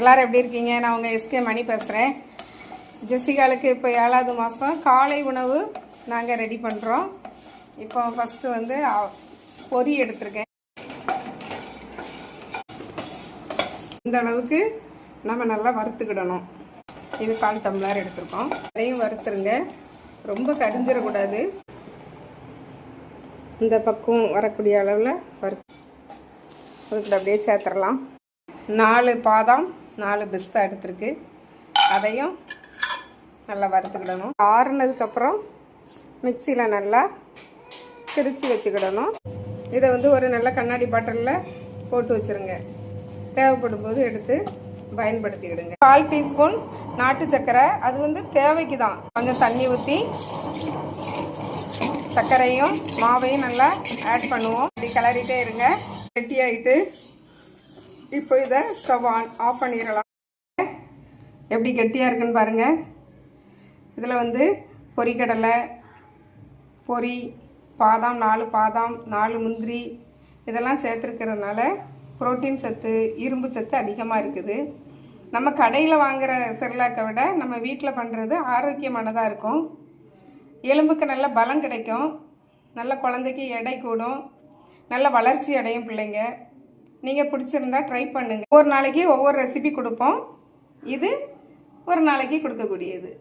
எல்லாரும் எப்படி இருக்கீங்க? நான் உங்கள் எஸ்கே மணி பேசுகிறேன். ஜெசிகாலுக்கு இப்போ 7வது மாதம் காலை உணவு நாங்கள் ரெடி பண்ணுறோம். இப்போ ஃபஸ்ட்டு வந்து பொரி எடுத்திருக்கேன். இந்த அளவுக்கு நம்ம நல்லா வறுத்துக்கிடணும். இது 1/4 டம்ளர் எடுத்திருக்கோம். அதையும் வறுத்துருங்க, ரொம்ப கரிஞ்சிடக்கூடாது. இந்த பக்கம் வரக்கூடிய அளவில் அதுக்கு அப்படியே சேர்த்துடலாம். 4 பாதாம் 4 பிஸ்தா எடுத்துருக்கு. அதையும் நல்லா வறுத்துக்கிடணும். ஆறுனதுக்கப்புறம் மிக்சியில் நல்லா திரித்து வச்சுக்கிடணும். இதை வந்து ஒரு நல்ல கண்ணாடி பாட்டிலில் போட்டு வச்சுருங்க. தேவைப்படும் போது எடுத்து பயன்படுத்திக்கிடுங்க. 1/4 டீஸ்பூன் நாட்டு சர்க்கரை, அது வந்து தேவைக்கு தான். கொஞ்சம் தண்ணி ஊற்றி சர்க்கரையும் மாவையும் நல்லா ஆட் பண்ணுவோம். இப்படி கிளறிட்டே இருங்க. கெட்டியாகிட்டு இப்போ இதை ஸ்டவ் ஆஃப் பண்ணிடலாம். எப்படி கெட்டியாக இருக்குன்னு பாருங்கள். இதில் வந்து பொரிக்கடலை, பொரி, பாதாம் 4 பாதாம் 4 முந்திரி இதெல்லாம் சேர்த்துருக்கிறதுனால புரோட்டீன் சத்து, இரும்பு சத்து அதிகமாக இருக்குது. நம்ம கடையில் வாங்குகிற செர்லாக்கை விட நம்ம வீட்டில் பண்ணுறது ஆரோக்கியமானதாக இருக்கும். எலும்புக்கு நல்ல பலம் கிடைக்கும். நல்ல குழந்தைக்கு எடை கூடும். நல்ல வளர்ச்சி அடையும் பிள்ளைங்க. நீங்கள் பிடிச்சிருந்தா ட்ரை பண்ணுங்கள். ஒவ்வொரு நாளைக்கு ஒவ்வொரு ரெசிபி கொடுப்போம். இது ஒரு நாளைக்கு கொடுக்கக்கூடியது.